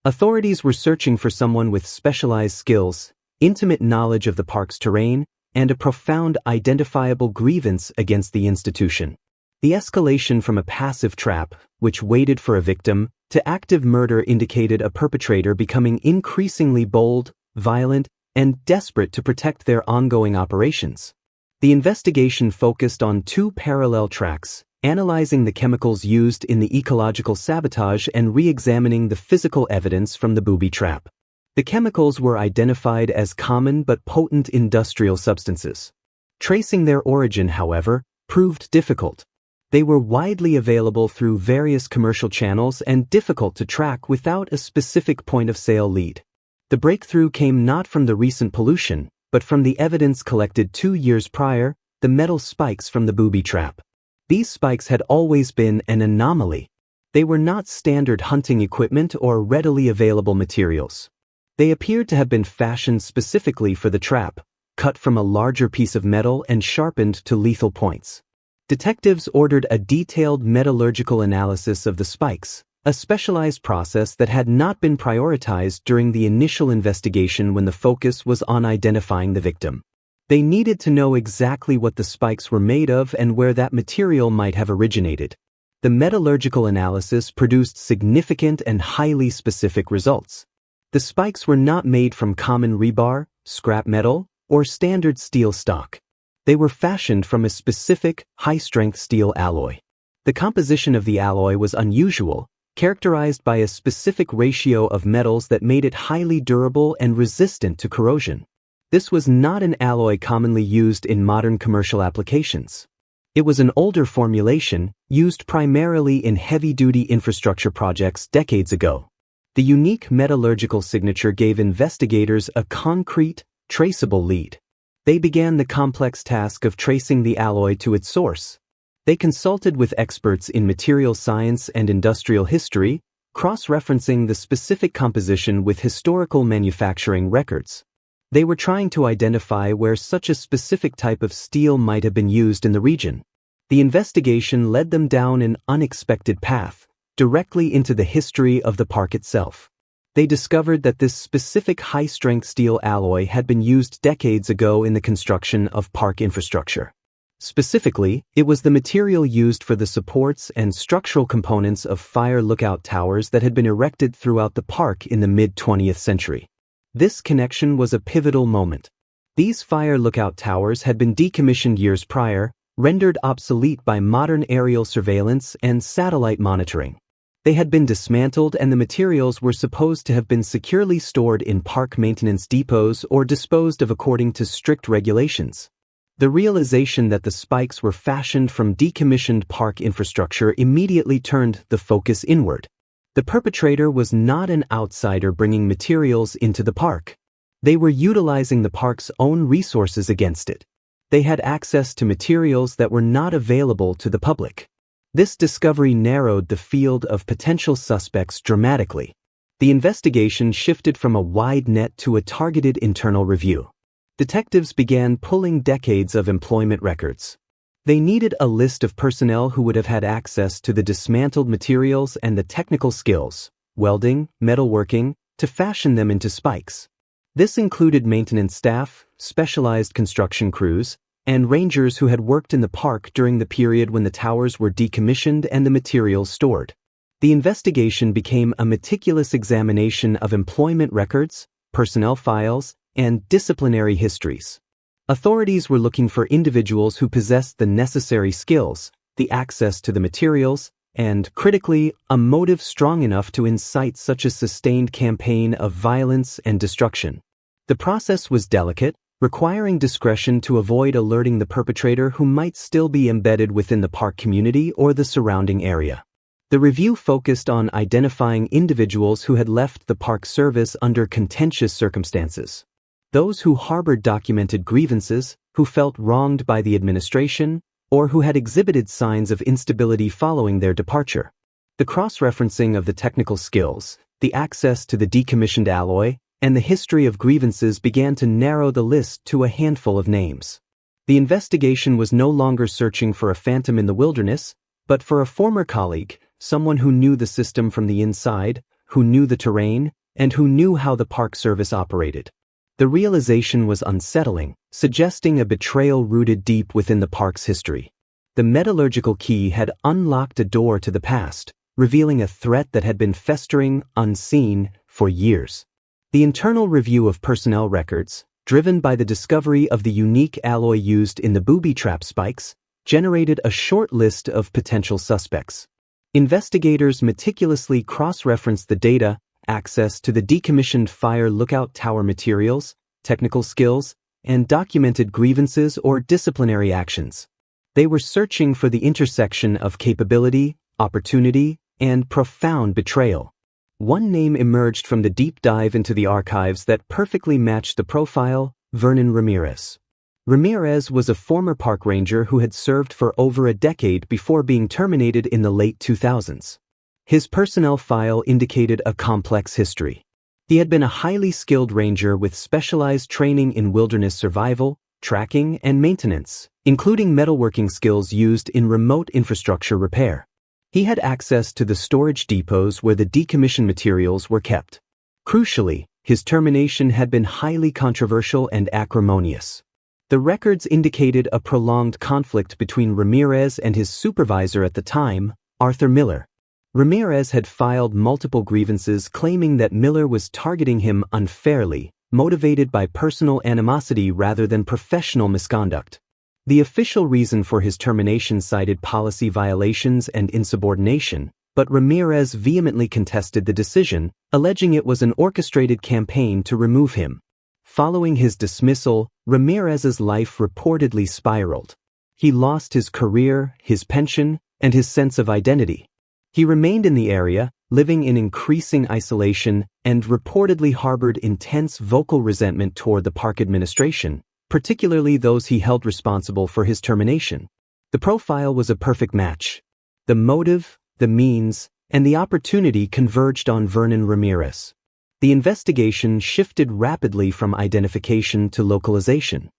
Authorities were searching for someone with specialized skills, intimate knowledge of the park's terrain, and a profound identifiable grievance against the institution. The escalation from a passive trap, which waited for a victim, to active murder indicated a perpetrator becoming increasingly bold, violent, and desperate to protect their ongoing operations. The investigation focused on two parallel tracks, analyzing the chemicals used in the ecological sabotage and re-examining the physical evidence from the booby trap. The chemicals were identified as common but potent industrial substances. Tracing their origin, however, proved difficult. They were widely available through various commercial channels and difficult to track without a specific point-of-sale lead. The breakthrough came not from the recent pollution, but from the evidence collected 2 years prior, the metal spikes from the Booby trap. These spikes had always been an anomaly. They were not standard hunting equipment or readily available materials. They appeared to have been fashioned specifically for the trap, cut from a larger piece of metal and sharpened to lethal points. Detectives ordered a detailed metallurgical analysis of the spikes, a specialized process that had not been prioritized during the initial investigation when the focus was on identifying the victim. They needed to know exactly what the spikes were made of and where that material might have originated. The metallurgical analysis produced significant and highly specific results. The spikes were not made from common rebar, scrap metal, or standard steel stock. They were fashioned from a specific, high-strength steel alloy. The composition of the alloy was unusual, characterized by a specific ratio of metals that made it highly durable and resistant to corrosion. This was not an alloy commonly used in modern commercial applications. It was an older formulation, used primarily in heavy-duty infrastructure projects decades ago. The unique metallurgical signature gave investigators a concrete, traceable lead. They began the complex task of tracing the alloy to its source. They consulted with experts in material science and industrial history, cross-referencing the specific composition with historical manufacturing records. They were trying to identify where such a specific type of steel might have been used in the region. The investigation led them down an unexpected path, directly into the history of the park itself. They discovered that this specific high-strength steel alloy had been used decades ago in the construction of park infrastructure. Specifically, it was the material used for the supports and structural components of fire lookout towers that had been erected throughout the park in the mid-20th century. This connection was a pivotal moment. These fire lookout towers had been decommissioned years prior, rendered obsolete by modern aerial surveillance and satellite monitoring. They had been dismantled and the materials were supposed to have been securely stored in park maintenance depots or disposed of according to strict regulations. The realization that the spikes were fashioned from decommissioned park infrastructure immediately turned the focus inward. The perpetrator was not an outsider bringing materials into the park. They were utilizing the park's own resources against it. They had access to materials that were not available to the public. This discovery narrowed the field of potential suspects dramatically. The investigation shifted from a wide net to a targeted internal review. Detectives began pulling decades of employment records. They needed a list of personnel who would have had access to the dismantled materials and the technical skills, welding, metalworking, to fashion them into spikes. This included maintenance staff, specialized construction crews, and rangers who had worked in the park during the period when the towers were decommissioned and the materials stored. The investigation became a meticulous examination of employment records, personnel files, and disciplinary histories. Authorities were looking for individuals who possessed the necessary skills, the access to the materials, and, critically, a motive strong enough to incite such a sustained campaign of violence and destruction. The process was delicate, requiring discretion to avoid alerting the perpetrator who might still be embedded within the park community or the surrounding area. The review focused on identifying individuals who had left the park service under contentious circumstances. Those who harbored documented grievances, who felt wronged by the administration, or who had exhibited signs of instability following their departure. The cross-referencing of the technical skills, the access to the decommissioned alloy, and the history of grievances began to narrow the list to a handful of names. The investigation was no longer searching for a phantom in the wilderness, but for a former colleague, someone who knew the system from the inside, who knew the terrain, and who knew how the Park Service operated. The realization was unsettling, suggesting a betrayal rooted deep within the park's history. The metallurgical key had unlocked a door to the past, revealing a threat that had been festering, unseen, for years. The internal review of personnel records, driven by the discovery of the unique alloy used in the Booby trap spikes, generated a short list of potential suspects. Investigators meticulously cross-referenced the data, access to the decommissioned fire lookout tower materials, technical skills, and documented grievances or disciplinary actions. They were searching for the intersection of capability, opportunity, and profound betrayal. One name emerged from the deep dive into the archives that perfectly matched the profile: Vernon Ramirez. Ramirez was a former park ranger who had served for over a decade before being terminated in the late 2000s. His personnel file indicated a complex history. He had been a highly skilled ranger with specialized training in wilderness survival, tracking, and maintenance, including metalworking skills used in remote infrastructure repair. He had access to the storage depots where the decommissioned materials were kept. Crucially, his termination had been highly controversial and acrimonious. The records indicated a prolonged conflict between Ramirez and his supervisor at the time, Arthur Miller. Ramirez had filed multiple grievances claiming that Miller was targeting him unfairly, motivated by personal animosity rather than professional misconduct. The official reason for his termination cited policy violations and insubordination, but Ramirez vehemently contested the decision, alleging it was an orchestrated campaign to remove him. Following his dismissal, Ramirez's life reportedly spiraled. He lost his career, his pension, and his sense of identity. He remained in the area, living in increasing isolation, and reportedly harbored intense vocal resentment toward the park administration, particularly those he held responsible for his termination. The profile was a perfect match. The motive, the means, and the opportunity converged on Vernon Ramirez. The investigation shifted rapidly from identification to localization.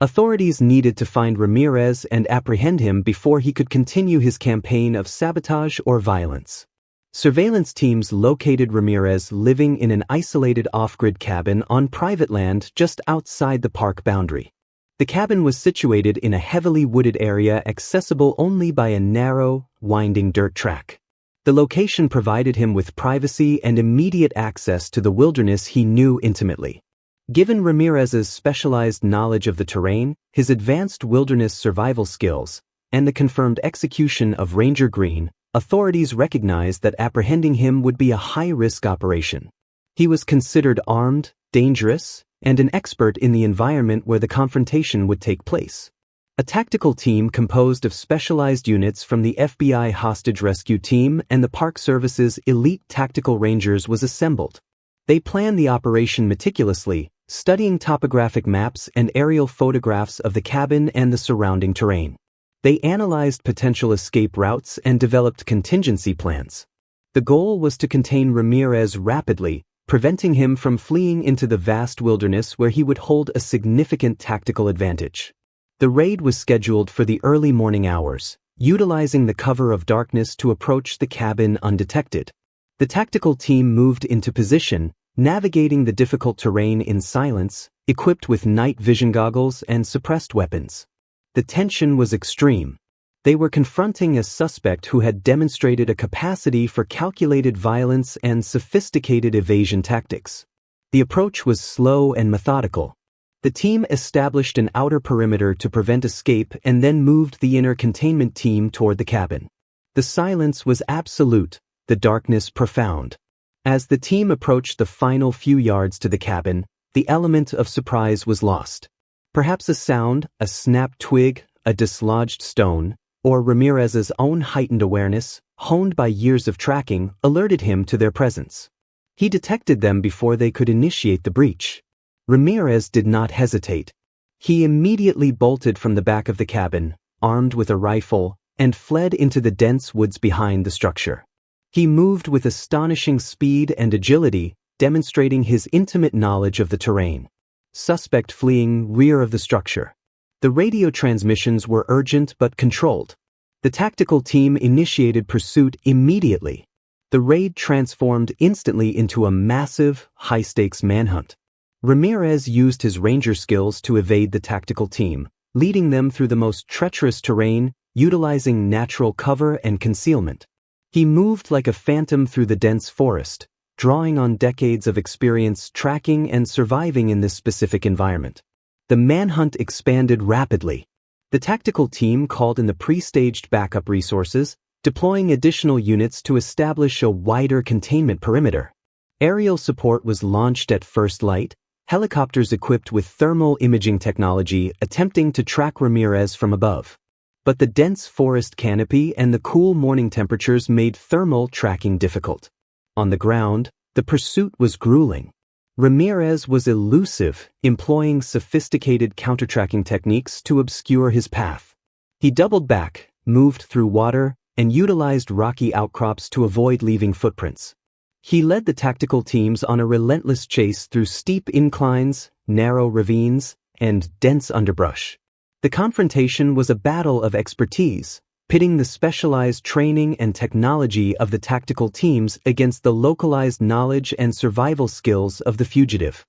Authorities needed to find Ramirez and apprehend him before he could continue his campaign of sabotage or violence. Surveillance teams located Ramirez living in an isolated off-grid cabin on private land just outside the park boundary. The cabin was situated in a heavily wooded area accessible only by a narrow, winding dirt track. The location provided him with privacy and immediate access to the wilderness he knew intimately. Given Ramirez's specialized knowledge of the terrain, his advanced wilderness survival skills, and the confirmed execution of Ranger Green, authorities recognized that apprehending him would be a high-risk operation. He was considered armed, dangerous, and an expert in the environment where the confrontation would take place. A tactical team composed of specialized units from the FBI Hostage Rescue Team and the Park Service's elite tactical rangers was assembled. They planned the operation meticulously, studying topographic maps and aerial photographs of the cabin and the surrounding terrain. They analyzed potential escape routes and developed contingency plans. The goal was to contain Ramirez rapidly, preventing him from fleeing into the vast wilderness where he would hold a significant tactical advantage. The raid was scheduled for the early morning hours, utilizing the cover of darkness to approach the cabin undetected. The tactical team moved into position, navigating the difficult terrain in silence, equipped with night vision goggles and suppressed weapons. The tension was extreme. They were confronting a suspect who had demonstrated a capacity for calculated violence and sophisticated evasion tactics. The approach was slow and methodical. The team established an outer perimeter to prevent escape and then moved the inner containment team toward the cabin. The silence was absolute, the darkness profound. As the team approached the final few yards to the cabin, the element of surprise was lost. Perhaps a sound, a snapped twig, a dislodged stone, or Ramirez's own heightened awareness, honed by years of tracking, alerted him to their presence. He detected them before they could initiate the breach. Ramirez did not hesitate. He immediately bolted from the back of the cabin, armed with a rifle, and fled into the dense woods behind the structure. He moved with astonishing speed and agility, demonstrating his intimate knowledge of the terrain. Suspect fleeing rear of the structure. The radio transmissions were urgent but controlled. The tactical team initiated pursuit immediately. The raid transformed instantly into a massive, high-stakes manhunt. Ramirez used his ranger skills to evade the tactical team, leading them through the most treacherous terrain, utilizing natural cover and concealment. He moved like a phantom through the dense forest, drawing on decades of experience tracking and surviving in this specific environment. The manhunt expanded rapidly. The tactical team called in the pre-staged backup resources, deploying additional units to establish a wider containment perimeter. Aerial support was launched at first light, helicopters equipped with thermal imaging technology attempting to track Ramirez from above. But the dense forest canopy and the cool morning temperatures made thermal tracking difficult. On the ground, the pursuit was grueling. Ramirez was elusive, employing sophisticated counter-tracking techniques to obscure his path. He doubled back, moved through water, and utilized rocky outcrops to avoid leaving footprints. He led the tactical teams on a relentless chase through steep inclines, narrow ravines, and dense underbrush. The confrontation was a battle of expertise, pitting the specialized training and technology of the tactical teams against the localized knowledge and survival skills of the fugitive.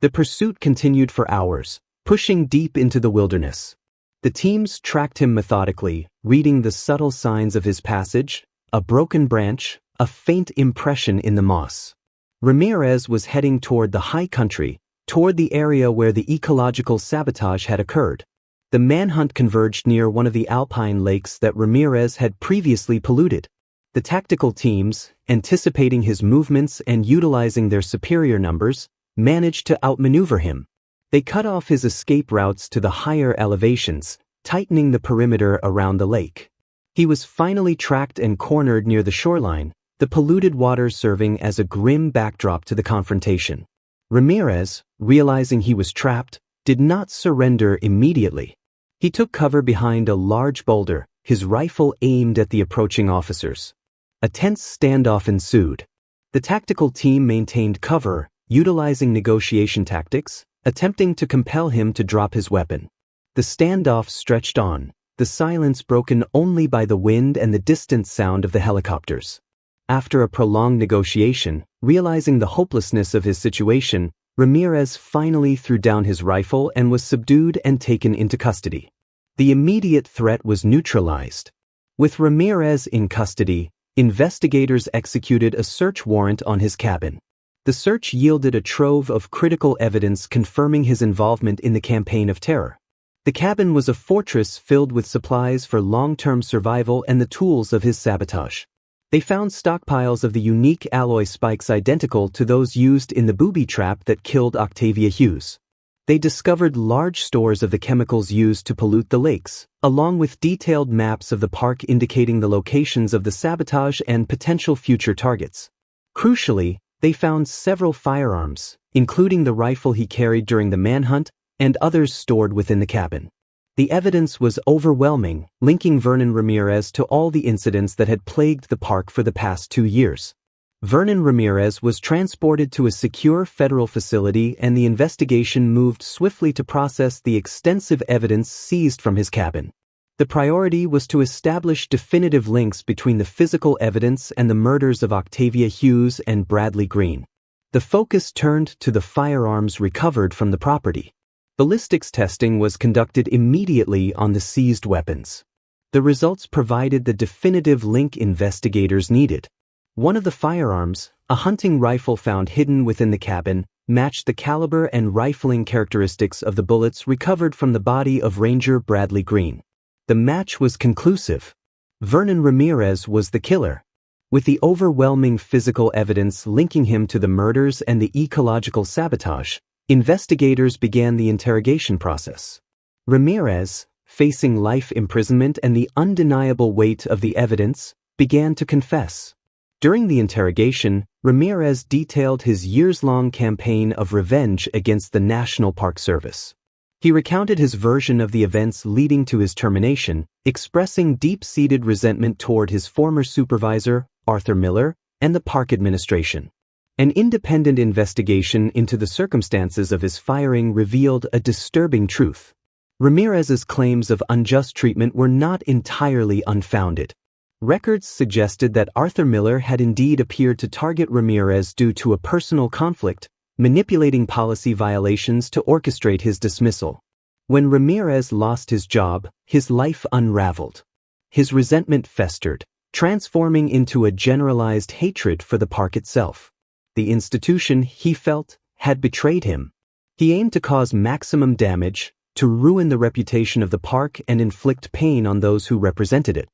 The pursuit continued for hours, pushing deep into the wilderness. The teams tracked him methodically, reading the subtle signs of his passage, a broken branch, a faint impression in the moss. Ramirez was heading toward the high country, toward the area where the ecological sabotage had occurred. The manhunt converged near one of the alpine lakes that Ramirez had previously polluted. The tactical teams, anticipating his movements and utilizing their superior numbers, managed to outmaneuver him. They cut off his escape routes to the higher elevations, tightening the perimeter around the lake. He was finally tracked and cornered near the shoreline, the polluted water serving as a grim backdrop to the confrontation. Ramirez, realizing he was trapped, did not surrender immediately. He took cover behind a large boulder, his rifle aimed at the approaching officers. A tense standoff ensued. The tactical team maintained cover, utilizing negotiation tactics, attempting to compel him to drop his weapon. The standoff stretched on, the silence broken only by the wind and the distant sound of the helicopters. After a prolonged negotiation, realizing the hopelessness of his situation, Ramirez finally threw down his rifle and was subdued and taken into custody. The immediate threat was neutralized. With Ramirez in custody, investigators executed a search warrant on his cabin. The search yielded a trove of critical evidence confirming his involvement in the campaign of terror. The cabin was a fortress filled with supplies for long-term survival and the tools of his sabotage. They found stockpiles of the unique alloy spikes identical to those used in the Booby trap that killed Octavia Hughes. They discovered large stores of the chemicals used to pollute the lakes, along with detailed maps of the park indicating the locations of the sabotage and potential future targets. Crucially, they found several firearms, including the rifle he carried during the manhunt and others stored within the cabin. The evidence was overwhelming, linking Vernon Ramirez to all the incidents that had plagued the park for the past 2 years. Vernon Ramirez was transported to a secure federal facility and the investigation moved swiftly to process the extensive evidence seized from his cabin. The priority was to establish definitive links between the physical evidence and the murders of Octavia Hughes and Bradley Green. The focus turned to the firearms recovered from the property. Ballistics testing was conducted immediately on the seized weapons. The results provided the definitive link investigators needed. One of the firearms, a hunting rifle found hidden within the cabin, matched the caliber and rifling characteristics of the bullets recovered from the body of Ranger Bradley Green. The match was conclusive. Vernon Ramirez was the killer. With the overwhelming physical evidence linking him to the murders and the ecological sabotage, investigators began the interrogation process. Ramirez, facing life imprisonment and the undeniable weight of the evidence, began to confess. During the interrogation, Ramirez detailed his years-long campaign of revenge against the National Park Service. He recounted his version of the events leading to his termination, expressing deep-seated resentment toward his former supervisor, Arthur Miller, and the park administration. An independent investigation into the circumstances of his firing revealed a disturbing truth. Ramirez's claims of unjust treatment were not entirely unfounded. Records suggested that Arthur Miller had indeed appeared to target Ramirez due to a personal conflict, manipulating policy violations to orchestrate his dismissal. When Ramirez lost his job, his life unraveled. His resentment festered, transforming into a generalized hatred for the park itself. The institution, he felt, had betrayed him. He aimed to cause maximum damage, to ruin the reputation of the park and inflict pain on those who represented it.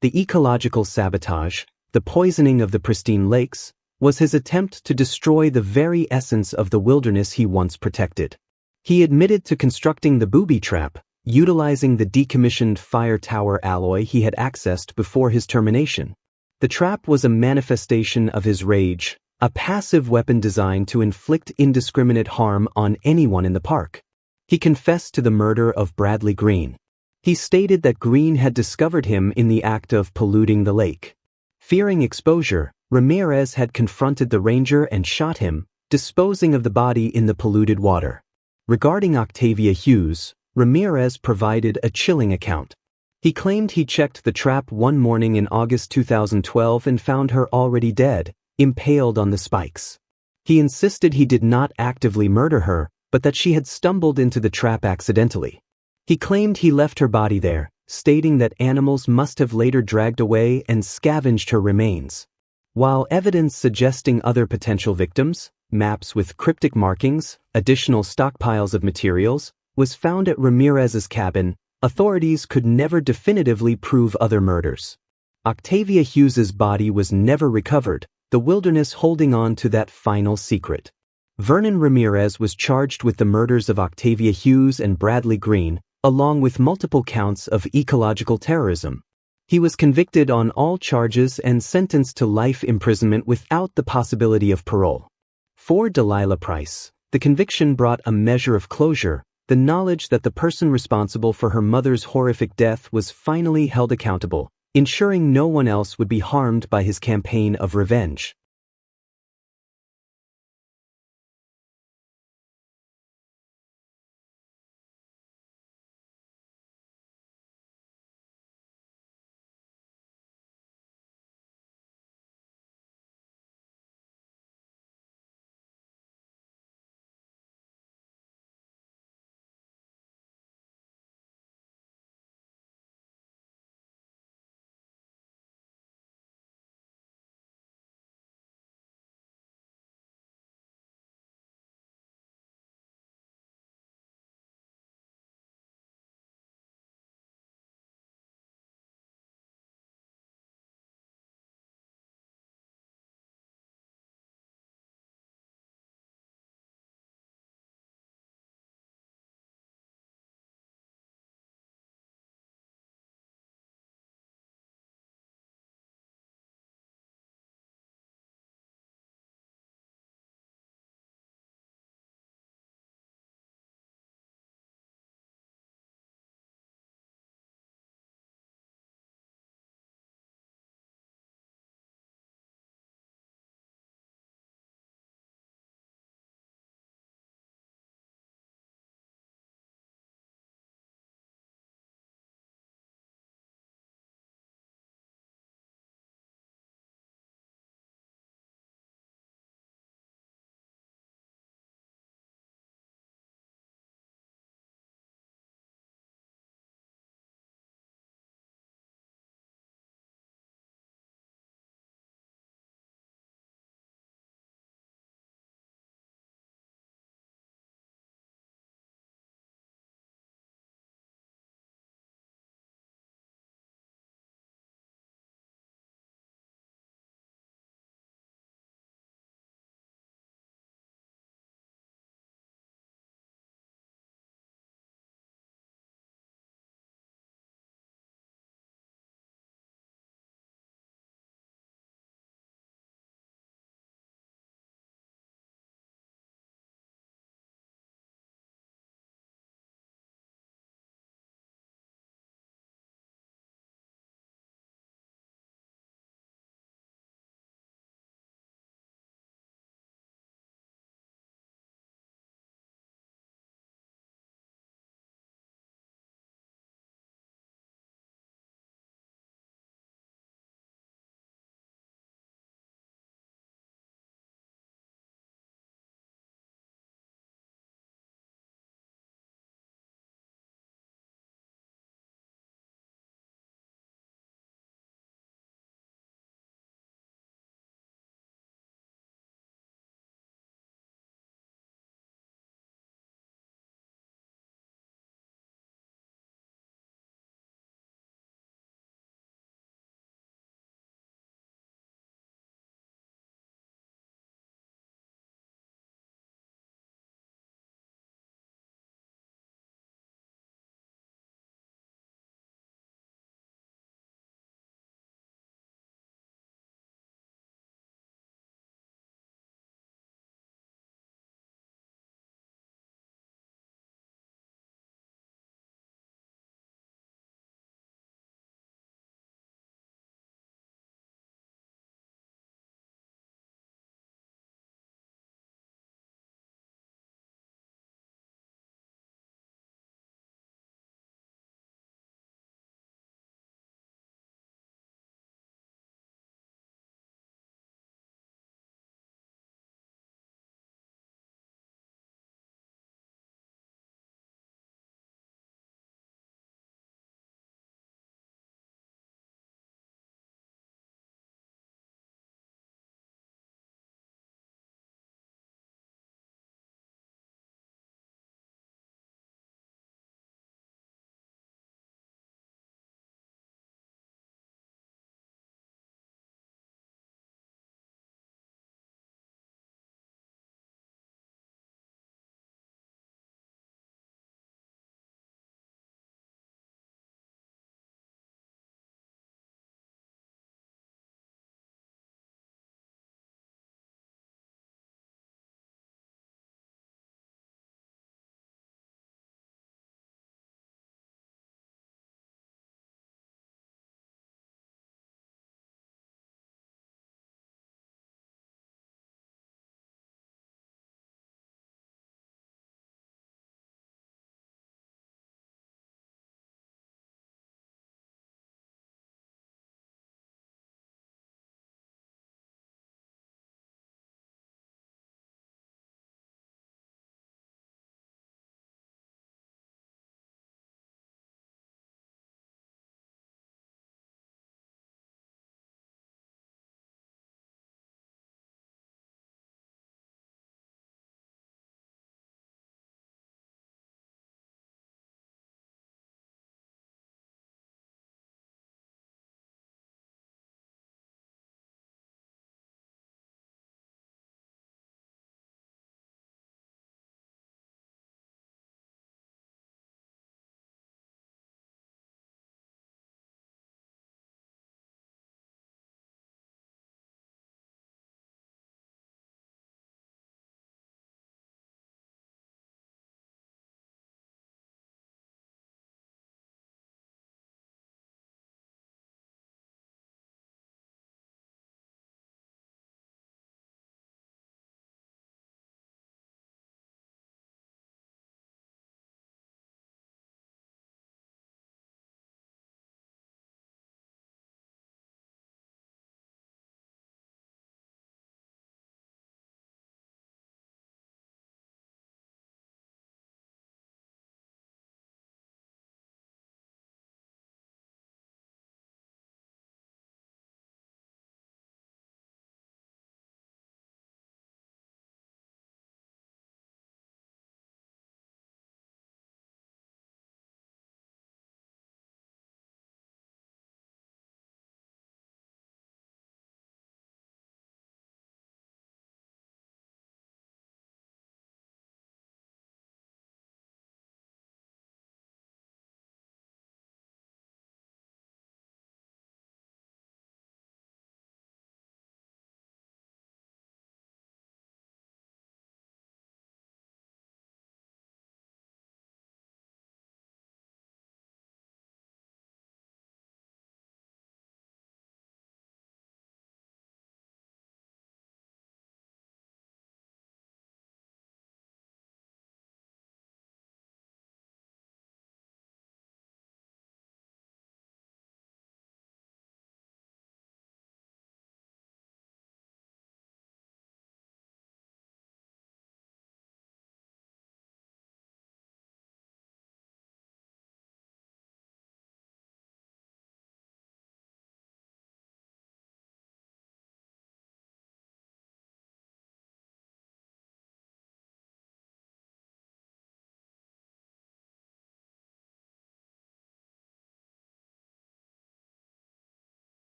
The ecological sabotage, the poisoning of the pristine lakes, was his attempt to destroy the very essence of the wilderness he once protected. He admitted to constructing the Booby trap, utilizing the decommissioned fire tower alloy he had accessed before his termination. The trap was a manifestation of his rage, a passive weapon designed to inflict indiscriminate harm on anyone in the park. He confessed to the murder of Bradley Green. He stated that Green had discovered him in the act of polluting the lake. Fearing exposure, Ramirez had confronted the ranger and shot him, disposing of the body in the polluted water. Regarding Octavia Hughes, Ramirez provided a chilling account. He claimed he checked the trap one morning in August 2012 and found her already dead, impaled on the spikes. He insisted he did not actively murder her, but that she had stumbled into the trap accidentally. He claimed he left her body there, stating that animals must have later dragged away and scavenged her remains. While evidence suggesting other potential victims, maps with cryptic markings, additional stockpiles of materials, was found at Ramirez's cabin, authorities could never definitively prove other murders. Octavia Hughes's body was never recovered, the wilderness holding on to that final secret. Vernon Ramirez was charged with the murders of Octavia Hughes and Bradley Green, along with multiple counts of ecological terrorism. He was convicted on all charges and sentenced to life imprisonment without the possibility of parole. For Delilah Price, the conviction brought a measure of closure, the knowledge that the person responsible for her mother's horrific death was finally held accountable, ensuring no one else would be harmed by his campaign of revenge.